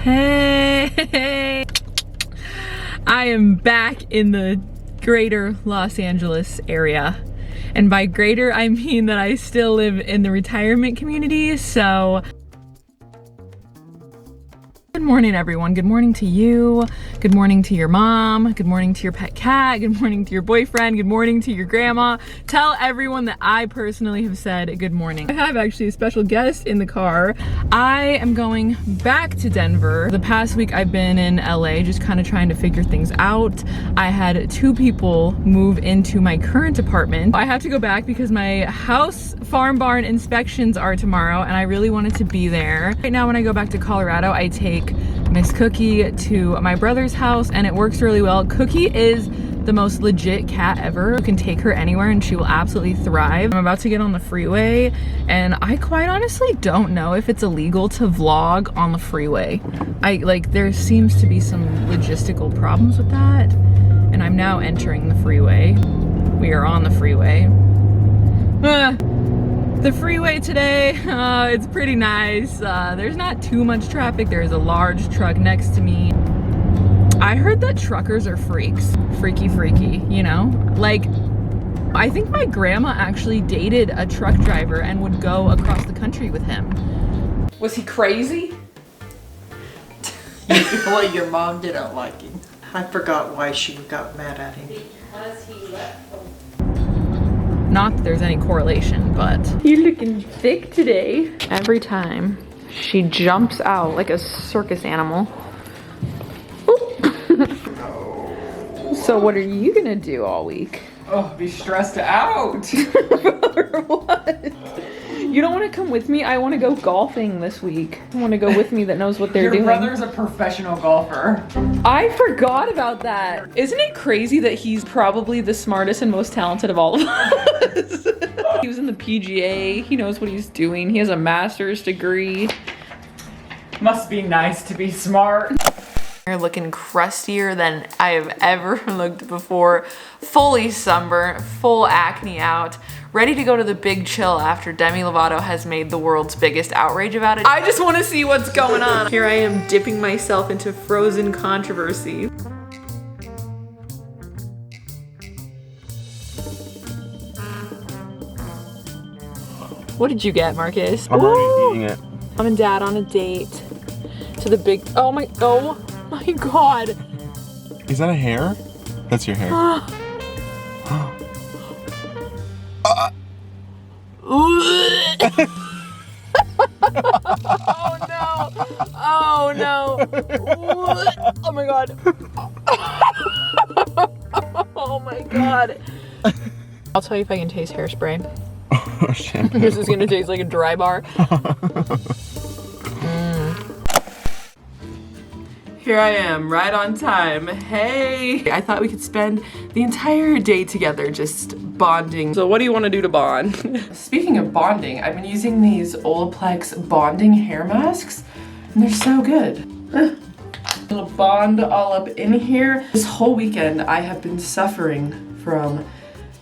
Hey! I am back in the greater Los Angeles area. And by greater, I mean that I still live in the retirement community, so good morning, everyone. Good morning to you. Good morning to your mom. Good morning to your pet cat. Good morning to your boyfriend. Good morning to your grandma. Tell everyone that I personally have said good morning. I have actually a special guest in the car. I am going back to Denver. The past week I've been in LA just kind of trying to figure things out. I had 2 people move into my current apartment. I have to go back because my house farm barn inspections are tomorrow and I really wanted to be there. Right now when I go back to Colorado, I take Miss Cookie to my brother's house and it works really well. Cookie is the most legit cat ever. You can take her anywhere and she will absolutely thrive. I'm about to get on the freeway and I quite honestly don't know if it's illegal to vlog on the freeway. There seems to be some logistical problems with that. And I'm now entering the freeway. We are on the freeway. The freeway today, it's pretty nice. There's not too much traffic. There's a large truck next to me. I heard that truckers are freaks. Freaky, you know? Like, I think my grandma actually dated a truck driver and would go across the country with him. Was he crazy? Well, your mom didn't like him. I forgot why she got mad at him. Because he left them. Not that there's any correlation, but you're looking thick today. Every time she jumps out like a circus animal. So what are you gonna do all week? Oh, be stressed out. Or what? You don't want to come with me? I want to go golfing this week. I want to go with me that knows what they're doing. Your brother's a professional golfer. I forgot about that. Isn't it crazy that he's probably the smartest and most talented of all of us? He was in the PGA. He knows what he's doing. He has a master's degree. Must be nice to be smart. You're looking crustier than I have ever looked before. Fully sunburned, full acne out, ready to go to the big chill after Demi Lovato has made the world's biggest outrage about it. I just want to see what's going on. Here I am dipping myself into frozen controversy. What did you get, Marcus? I'm already eating it. Mom and Dad on a date to the big, oh my God. Is that a hair? That's your hair. Oh no. Oh my God. Oh my God. I'll tell you if I can taste hairspray. Oh shit. This is gonna taste like a dry bar. Here I am, right on time. Hey! I thought we could spend the entire day together just bonding. So what do you want to do to bond? Speaking of bonding, I've been using these Olaplex bonding hair masks, and they're so good. Little bond all up in here. This whole weekend, I have been suffering from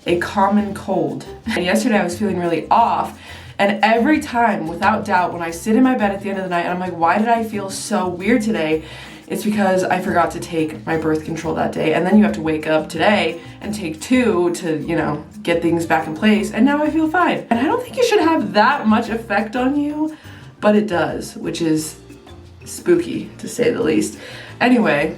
a common cold. And yesterday I was feeling really off. And every time, without doubt, when I sit in my bed at the end of the night and I'm like, why did I feel so weird today? It's because I forgot to take my birth control that day. And then you have to wake up today and take 2 to, you know, get things back in place. And now I feel fine. And I don't think it should have that much effect on you, but it does, which is spooky to say the least. Anyway,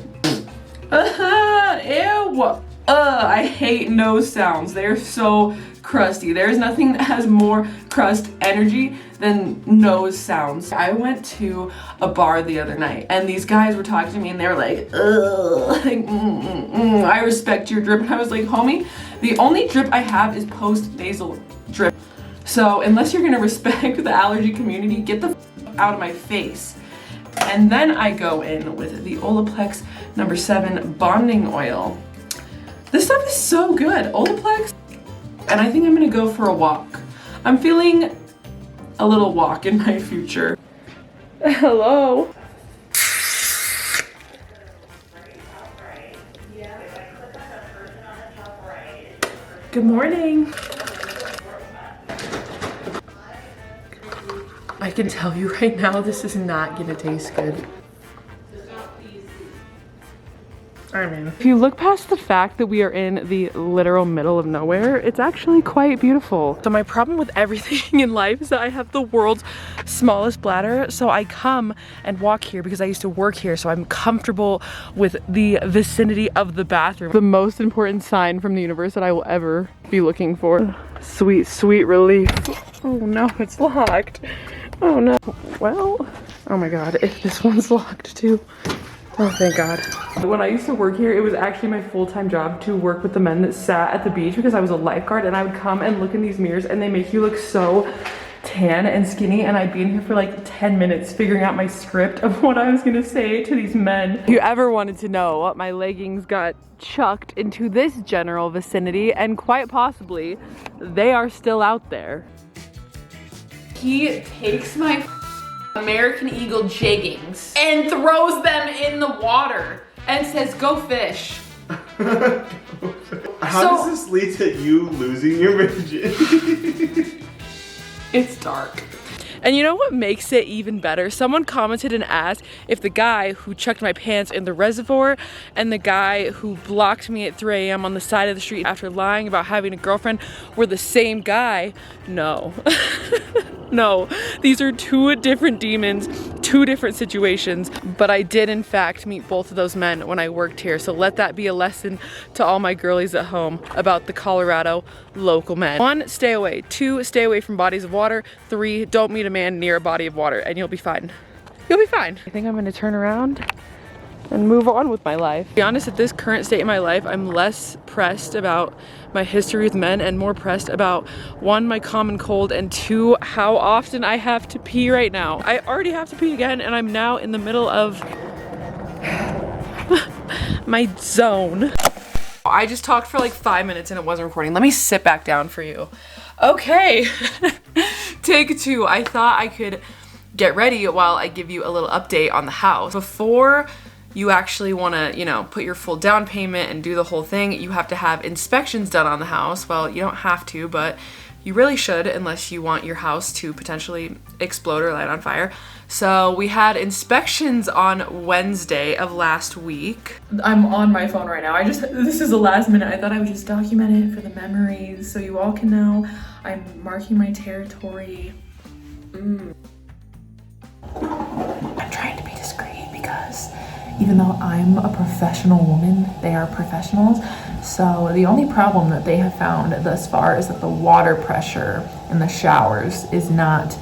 ew. I hate nose sounds. They're so crusty. There's nothing that has more crust energy than nose sounds. I went to a bar the other night and these guys were talking to me and they were like, ugh, like, I respect your drip. And I was like, homie, the only drip I have is post-nasal drip. So unless you're gonna respect the allergy community, get the out of my face. And then I go in with the Olaplex number 7 bonding oil. This stuff is so good, Olaplex. And I think I'm gonna go for a walk. I'm feeling a little walk in my future. Hello. Good morning. I can tell you right now, this is not gonna taste good. I mean, if you look past the fact that we are in the literal middle of nowhere, it's actually quite beautiful. So my problem with everything in life is that I have the world's smallest bladder. So I come and walk here because I used to work here. So I'm comfortable with the vicinity of the bathroom. The most important sign from the universe that I will ever be looking for. Sweet, sweet relief. Oh no, it's locked. Oh no. Well, oh my God, if this one's locked too. Oh, thank God. When I used to work here, it was actually my full-time job to work with the men that sat at the beach because I was a lifeguard, and I would come and look in these mirrors and they make you look so tan and skinny, and I'd be in here for like 10 minutes figuring out my script of what I was gonna say to these men. If you ever wanted to know what my leggings got chucked into this general vicinity, and quite possibly they are still out there. He takes my American Eagle jeggings and throws them in the water and says, "Go fish." How does this lead to you losing your virginity? It's dark. And you know what makes it even better? Someone commented and asked if the guy who chucked my pants in the reservoir and the guy who blocked me at 3 a.m. on the side of the street after lying about having a girlfriend were the same guy. No. No, these are two different demons, two different situations, but I did in fact meet both of those men when I worked here, so let that be a lesson to all my girlies at home about the Colorado local men. 1, stay away. 2, stay away from bodies of water. 3, don't meet a man near a body of water and you'll be fine. You'll be fine. I think I'm gonna turn around and move on with my life. To be honest, at this current state in my life, I'm less pressed about my history with men and more pressed about 1, my common cold, and 2, how often I have to pee right now. I already have to pee again, and I'm now in the middle of my zone. I just talked for like 5 minutes and it wasn't recording. Let me sit back down for you. Okay, take 2. I thought I could get ready while I give you a little update on the house. Before you actually want to, you know, put your full down payment and do the whole thing, you have to have inspections done on the house. Well, you don't have to, but you really should, unless you want your house to potentially explode or light on fire. So we had inspections on Wednesday of last week. I'm on my phone right now. This is the last minute. I thought I would just document it for the memories so you all can know I'm marking my territory. I'm trying to be discreet because even though I'm a professional woman, they are professionals. So the only problem that they have found thus far is that the water pressure in the showers is not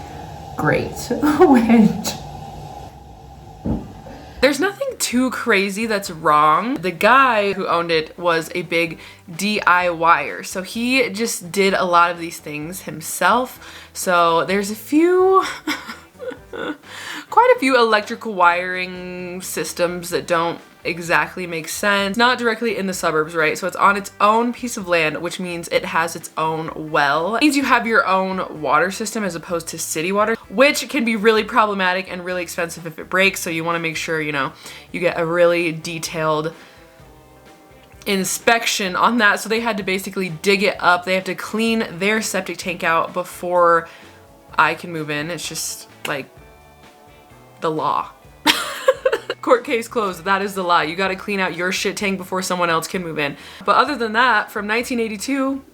great, which there's nothing too crazy that's wrong. The guy who owned it was a big DIYer, so he just did a lot of these things himself. So there's a few quite a few electrical wiring systems that don't exactly make sense. Not directly in the suburbs, right? So it's on its own piece of land, which means it has its own well. It means you have your own water system as opposed to city water, which can be really problematic and really expensive if it breaks. So you want to make sure, you know, you get a really detailed inspection on that. So they had to basically dig it up. They have to clean their septic tank out before I can move in. It's just like the law. Court case closed. That is the law. You got to clean out your shit tank before someone else can move in. But other than that, from 1982,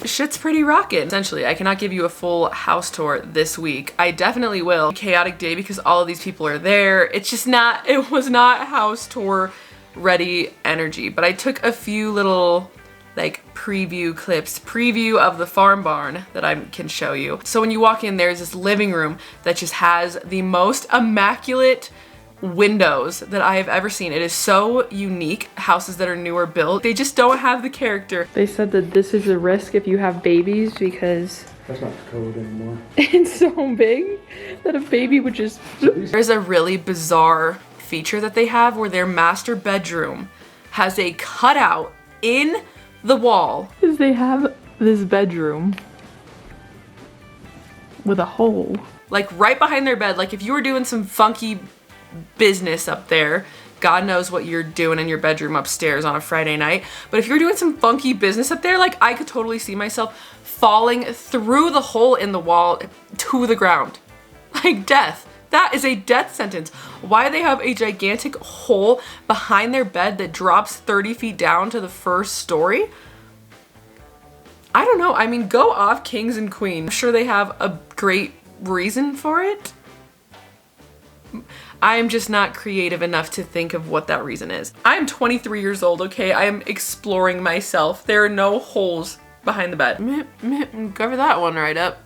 shit's pretty rockin'. Essentially, I cannot give you a full house tour this week. I definitely will. Chaotic day because all of these people are there. It's just not, it was not house tour ready energy. But I took a few little like preview clips, preview of the farm barn that I can show you. So when you walk in, there's this living room that just has the most immaculate windows that I have ever seen. It is so unique. Houses that are newer built, they just don't have the character. They said that this is a risk if you have babies because That's not code anymore. it's so big that a baby would just... There's a really bizarre feature that they have where their master bedroom has a cutout in the wall. Because they have this bedroom with a hole. Like right behind their bed. Like if you were doing some funky business up there, God knows what you're doing in your bedroom upstairs on a Friday night, but if you're doing some funky business up there, like I could totally see myself falling through the hole in the wall to the ground. Like death. That is a death sentence. Why they have a gigantic hole behind their bed that drops 30 feet down to the first story? I don't know. I mean, go off, kings and queens. I'm sure they have a great reason for it. I am just not creative enough to think of what that reason is. I'm 23 years old, okay? I am exploring myself. There are no holes behind the bed. Cover that one right up.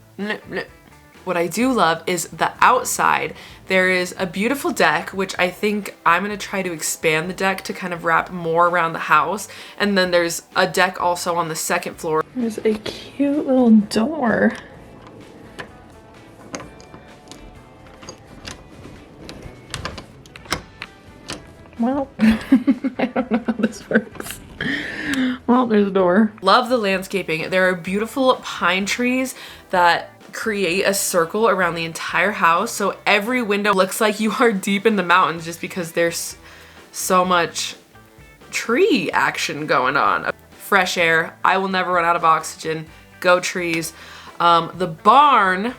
What I do love is the outside. There is a beautiful deck, which I think I'm gonna try to expand the deck to kind of wrap more around the house. And then there's a deck also on the second floor. There's a cute little door. Well, I don't know how this works. Well, there's a door. Love the landscaping. There are beautiful pine trees that create a circle around the entire house. So every window looks like you are deep in the mountains just because there's so much tree action going on. Fresh air. I will never run out of oxygen. Go trees. The barn.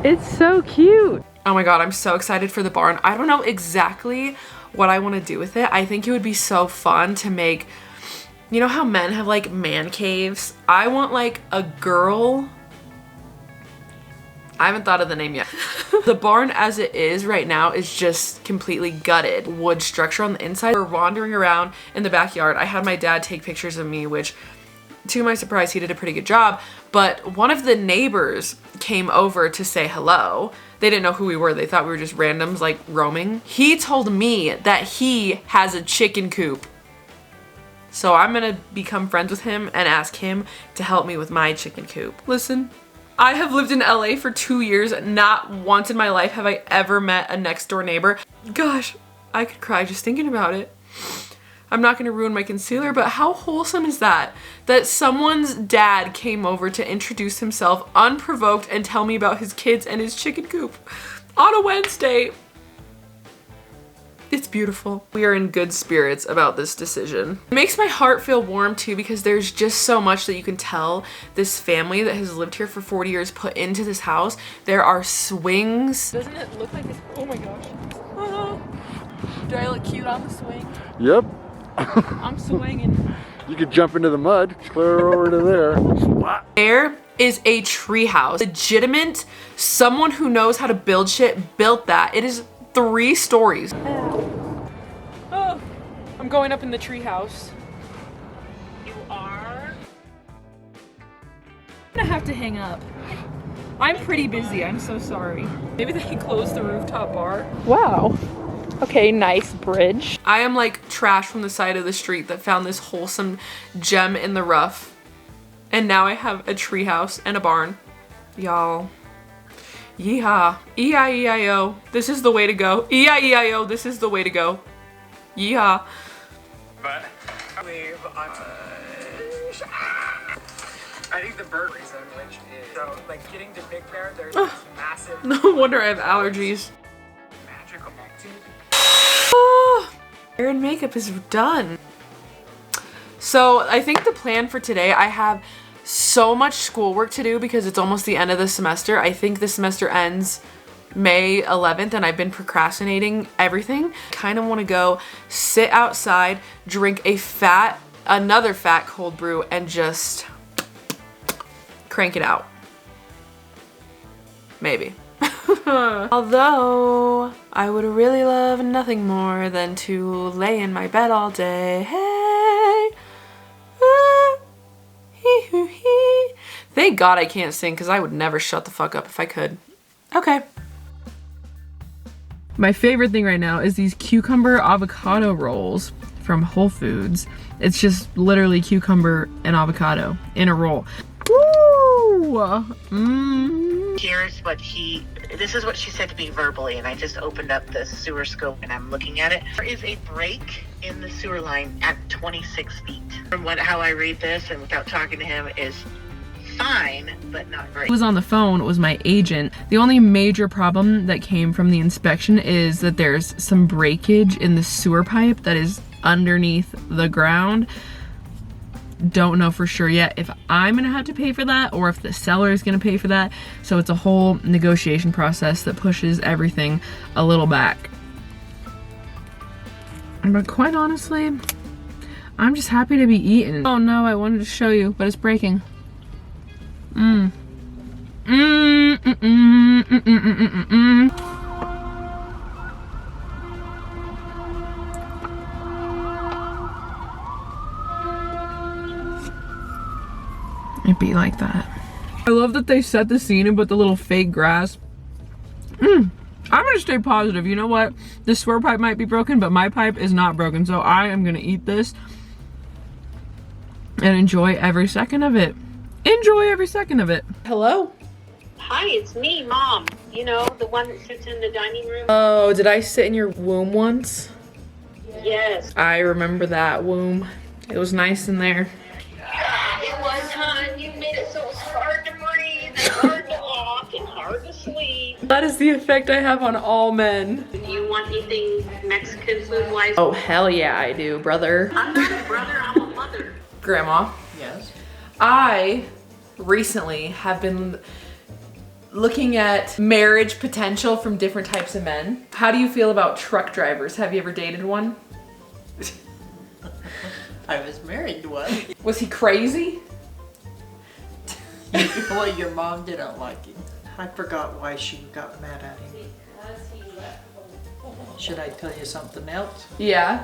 It's so cute. Oh my God, I'm so excited for the barn. I don't know exactly what I want to do with it. I think it would be so fun to make, you know how men have like man caves? I want like a girl. I haven't thought of the name yet. The barn as it is right now is just completely gutted. Wood structure on the inside. We're wandering around in the backyard. I had my dad take pictures of me, which to my surprise, he did a pretty good job. But one of the neighbors came over to say hello. They didn't know who we were. They thought we were just randoms like roaming. He told me that he has a chicken coop. So I'm gonna become friends with him and ask him to help me with my chicken coop. Listen, I have lived in LA for 2 years. Not once in my life have I ever met a next door neighbor. Gosh, I could cry just thinking about it. I'm not gonna ruin my concealer, but how wholesome is that? That someone's dad came over to introduce himself unprovoked and tell me about his kids and his chicken coop on a Wednesday. It's beautiful. We are in good spirits about this decision. It makes my heart feel warm too because there's just so much that you can tell this family that has lived here for 40 years put into this house. There are swings. Doesn't it look like this? Oh my gosh. Oh. Do I look cute on the swing? Yep. I'm swinging. You could jump into the mud, clear over to there. There is a treehouse. Legitimate, someone who knows how to build shit built that. It is 3 stories. Oh, I'm going up in the treehouse. You are? I'm gonna have to hang up. I'm pretty busy, I'm so sorry. Maybe they can close the rooftop bar. Wow. Okay, nice bridge. I am like trash from the side of the street that found this wholesome gem in the rough. And now I have a treehouse and a barn. Y'all. Yeehaw. E-I-E-I-O. This is the way to go. E-I-E-I-O. This is the way to go. Yeehaw. But I think the bird reason, which is so like getting to Big Bear, there's this massive. No wonder I have allergies. Magical activity. Hair and makeup is done. So I think the plan for today, I have so much schoolwork to do because it's almost the end of the semester. I think the semester ends May 11th and I've been procrastinating everything. Kind of want to go sit outside, drink another fat cold brew and just crank it out. Maybe. Although I would really love nothing more than to lay in my bed all day. Hey, thank God I can't sing because I would never shut the fuck up if I could. Okay. My favorite thing right now is these cucumber avocado rolls from Whole Foods. It's just literally cucumber and avocado in a roll. Woo! This is what she said to me verbally, and I just opened up the sewer scope and I'm looking at it. There is a break in the sewer line at 26 feet. From how I read this and without talking to him is fine, but not great. Who was on the phone was my agent. The only major problem that came from the inspection is that there's some breakage in the sewer pipe that is underneath the ground. don't know for sure yet if I'm gonna have to pay for that or if the seller is gonna pay for that. So it's a whole negotiation process that pushes everything a little back. But quite honestly, I'm just happy to be eating. Oh no, I wanted to show you, but it's breaking. It'd be like that. I love that they set the scene and put the little fake grass. I'm gonna stay positive. You know what? The sewer pipe might be broken, but my pipe is not broken. So I am gonna eat this and enjoy every second of it. Enjoy every second of it. Hello? Hi, it's me, Mom. You know, the one that sits in the dining room? Oh, did I sit in your womb once? Yes. I remember that womb. It was nice in there. It was, hon. You made it so it's hard to breathe and hard to walk and hard to sleep. That is the effect I have on all men. Do you want anything Mexican food-wise? Oh, hell yeah, I do, brother. I'm not a brother, I'm a mother. Grandma, Yes. I recently have been looking at marriage potential from different types of men. How do you feel about truck drivers? Have you ever dated one? I was married to one. Was he crazy? Well, your mom didn't like him. I forgot why she got mad at him. Should I tell you something else? Yeah.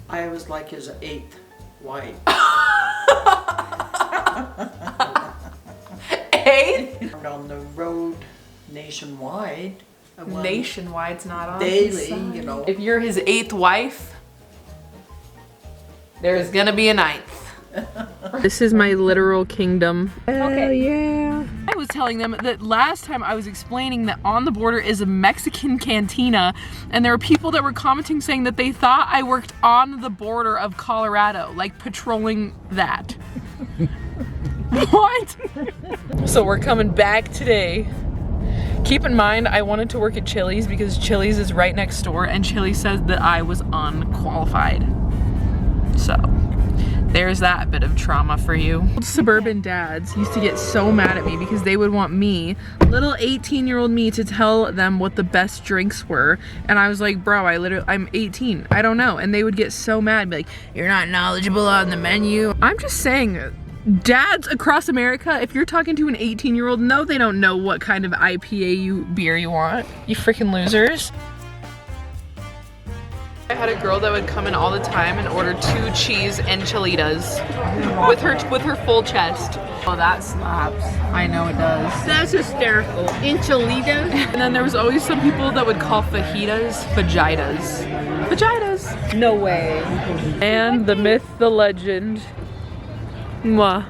I was like his 8th wife. 8? On the road nationwide. I won Nationwide's not on his daily, side. you know. If you're his 8th wife, there's gonna be a 9th. This is my literal kingdom. Okay. Yeah. I was telling them that last time I was explaining that on the border is a Mexican cantina, and there were people that were commenting saying that they thought I worked on the border of Colorado, like patrolling that. What? So we're coming back today. Keep in mind, I wanted to work at Chili's because Chili's is right next door, and Chili's says that I was unqualified. So there's that bit of trauma for you. Suburban dads used to get so mad at me because they would want me, little 18-year-old me, to tell them what the best drinks were. And I was like, bro, I'm 18. I don't know. And they would get so mad, be like, you're not knowledgeable on the menu. I'm just saying, dads across America, if you're talking to an 18-year-old, no, they don't know what kind of IPA beer you want. You freaking losers. I had a girl that would come in all the time and order 2 cheese enchiladas with her full chest. Oh, that slaps. I know it does. That's hysterical. Enchiladas? And then there was always some people that would call fajitas fajitas. Fajitas. No way. And the myth, the legend. Mwah.